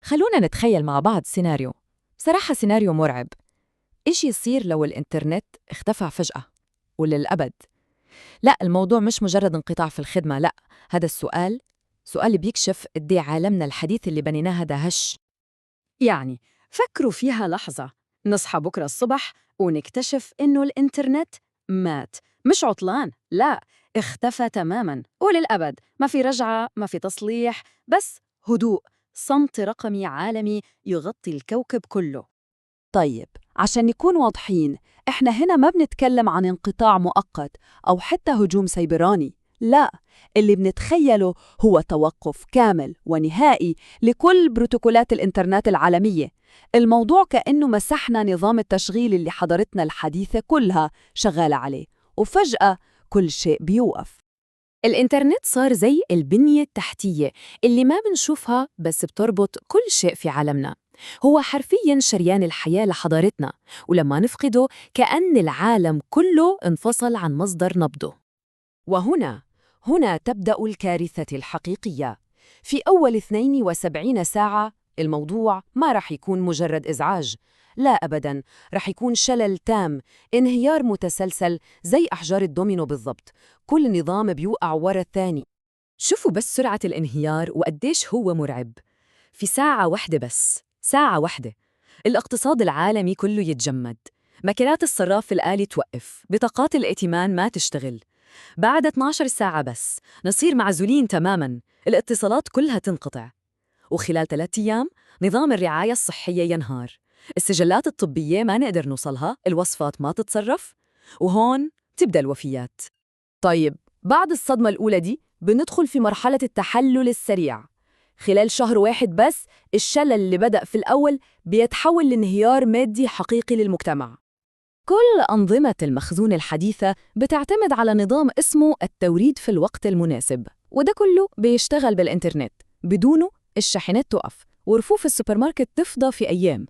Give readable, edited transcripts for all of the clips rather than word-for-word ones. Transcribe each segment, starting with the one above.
خلونا نتخيل مع بعض سيناريو. صراحة سيناريو مرعب. إيش يصير لو الإنترنت اختفى فجأة وللأبد؟ لا، الموضوع مش مجرد انقطاع في الخدمة، لا، هذا سؤال بيكشف قد إيه عالمنا الحديث اللي بنيناه هذا هش. يعني فكروا فيها لحظة، نصحى بكرة الصبح ونكتشف إنه الإنترنت مات، مش عطلان، لا، اختفى تماماً وللأبد. ما في رجعة، ما في تصليح، بس هدوء، صمت رقمي عالمي يغطي الكوكب كله. طيب، عشان نكون واضحين، إحنا هنا ما بنتكلم عن انقطاع مؤقت أو حتى هجوم سيبراني، لا، اللي بنتخيله هو توقف كامل ونهائي لكل بروتوكولات الإنترنت العالمية. الموضوع كأنه مسحنا نظام التشغيل اللي حضارتنا الحديثة كلها شغالة عليه، وفجأة كل شيء بيوقف. الإنترنت صار زي البنية التحتية اللي ما بنشوفها بس بتربط كل شيء في عالمنا. هو حرفياً شريان الحياة لحضارتنا، ولما نفقده كأن العالم كله انفصل عن مصدر نبضه. وهنا تبدأ الكارثة الحقيقية. في أول 72 ساعة الموضوع ما رح يكون مجرد إزعاج، لا أبداً، رح يكون شلل تام، انهيار متسلسل زي أحجار الدومينو بالضبط، كل نظام بيوقع ورا الثاني. شوفوا بس سرعة الانهيار وقديش هو مرعب. في ساعة واحدة، بس ساعة واحدة، الاقتصاد العالمي كله يتجمد، ماكينات الصراف الآلي توقف، بطاقات الائتمان ما تشتغل. بعد 12 ساعة بس نصير معزولين تماماً، الاتصالات كلها تنقطع. وخلال 3 أيام نظام الرعاية الصحية ينهار، السجلات الطبية ما نقدر نوصلها، الوصفات ما تتصرف، وهون تبدأ الوفيات. طيب، بعد الصدمة الأولى دي بندخل في مرحلة التحلل السريع. خلال شهر واحد بس الشلل اللي بدأ في الأول بيتحول لانهيار مادي حقيقي للمجتمع. كل أنظمة المخزون الحديثة بتعتمد على نظام اسمه التوريد في الوقت المناسب، وده كله بيشتغل بالإنترنت. بدونه الشاحنات تقف ورفوف السوبر ماركت تفضى في أيام.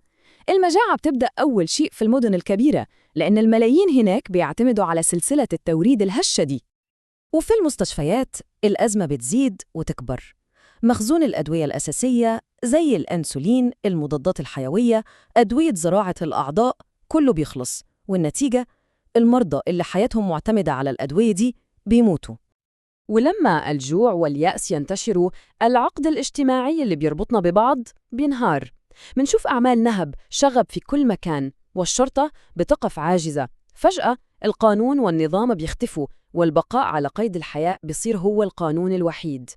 المجاعة بتبدأ أول شيء في المدن الكبيرة، لأن الملايين هناك بيعتمدوا على سلسلة التوريد الهشة دي. وفي المستشفيات الأزمة بتزيد وتكبر. مخزون الأدوية الأساسية زي الأنسولين، المضادات الحيوية، أدوية زراعة الأعضاء، كله بيخلص، والنتيجة المرضى اللي حياتهم معتمدة على الأدوية دي بيموتوا. ولما الجوع واليأس ينتشروا، العقد الاجتماعي اللي بيربطنا ببعض بينهار. منشوف أعمال نهب شغب في كل مكان، والشرطة بتقف عاجزة. فجأة القانون والنظام بيختفوا، والبقاء على قيد الحياة بيصير هو القانون الوحيد.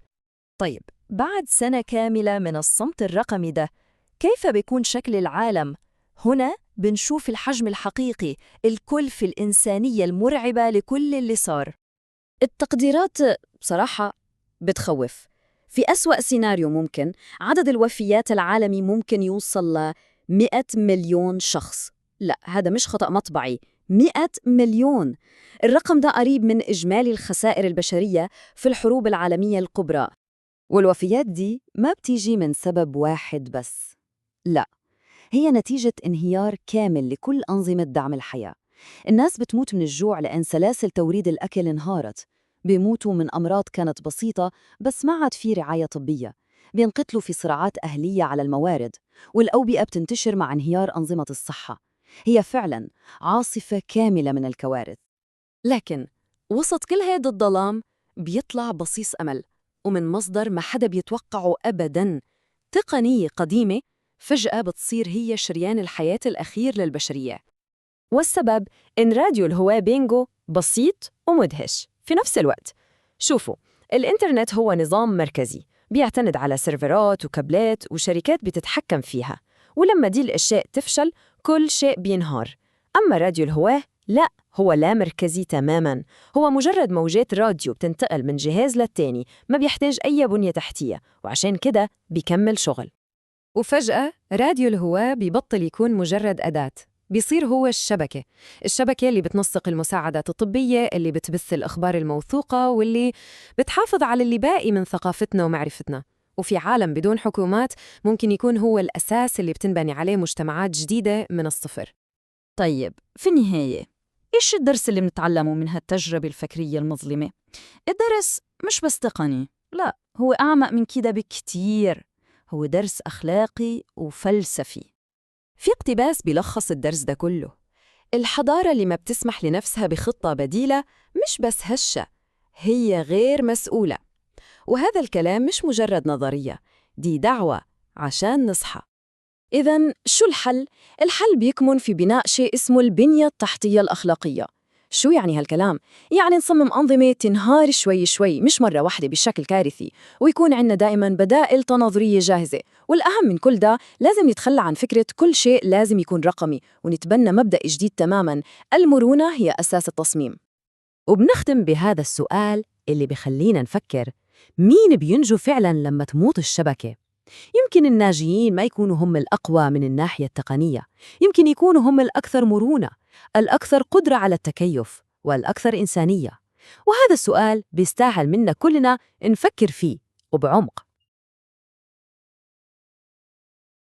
طيب، بعد سنة كاملة من الصمت الرقمي ده، كيف بيكون شكل العالم؟ هنا بنشوف الحجم الحقيقي، الكلفة الإنسانية المرعبة لكل اللي صار. التقديرات بصراحة بتخوف. في أسوأ سيناريو ممكن عدد الوفيات العالمي ممكن يوصل ل 100 مليون شخص. لا، هذا مش خطأ مطبعي، 100 مليون. الرقم ده قريب من إجمالي الخسائر البشرية في الحروب العالمية الكبرى. والوفيات دي ما بتيجي من سبب واحد بس، لا، هي نتيجة انهيار كامل لكل أنظمة دعم الحياة. الناس بتموت من الجوع لأن سلاسل توريد الأكل انهارت، بيموتوا من أمراض كانت بسيطة بس ما عاد في رعاية طبية، بينقتلوا في صراعات أهلية على الموارد، والأوبئة بتنتشر مع انهيار أنظمة الصحة. هي فعلاً عاصفة كاملة من الكوارث. لكن وسط كل هذا الظلام بيطلع بصيص أمل، ومن مصدر ما حدا بيتوقعه أبداً. تقنية قديمة فجأة بتصير هي شريان الحياة الأخير للبشرية. والسبب إن راديو الهواء بينجو بسيط ومدهش في نفس الوقت. شوفوا، الإنترنت هو نظام مركزي بيعتمد على سيرفرات وكابلات وشركات بتتحكم فيها، ولما دي الأشياء تفشل كل شيء بينهار. أما راديو الهواء لا، هو لا مركزي تماماً، هو مجرد موجات راديو بتنتقل من جهاز للتاني، ما بيحتاج أي بنية تحتية، وعشان كده بيكمل شغل. وفجأة راديو الهواء بيبطل يكون مجرد أداة، بيصير هو الشبكة اللي بتنسق المساعدات الطبية، اللي بتبث الأخبار الموثوقة، واللي بتحافظ على اللي باقي من ثقافتنا ومعرفتنا. وفي عالم بدون حكومات ممكن يكون هو الأساس اللي بتنبني عليه مجتمعات جديدة من الصفر. طيب، في النهاية، إيش الدرس اللي بنتعلمه من هالتجربة الفكرية المظلمة؟ الدرس مش بس تقني، لا، هو أعمق من كده بكتير. هو درس أخلاقي وفلسفي. في اقتباس بيلخص الدرس ده كله: الحضارة اللي ما بتسمح لنفسها بخطة بديلة مش بس هشة، هي غير مسؤولة. وهذا الكلام مش مجرد نظرية، دي دعوة عشان نصحى. إذن شو الحل؟ الحل بيكمن في بناء شيء اسمه البنية التحتية الأخلاقية. شو يعني هالكلام؟ يعني نصمم أنظمة تنهار شوي شوي، مش مرة واحدة بشكل كارثي، ويكون عندنا دائماً بدائل تناظرية جاهزة. والأهم من كل ده، لازم نتخلى عن فكرة كل شيء لازم يكون رقمي، ونتبنى مبدأ جديد تماماً: المرونة هي أساس التصميم. وبنختم بهذا السؤال اللي بيخلينا نفكر: مين بينجو فعلاً لما تموت الشبكة؟ يمكن الناجيين ما يكونوا هم الأقوى من الناحية التقنية، يمكن يكونوا هم الأكثر مرونة، الأكثر قدرة على التكيف، والأكثر إنسانية. وهذا السؤال بيستاهل منا كلنا نفكر فيه وبعمق.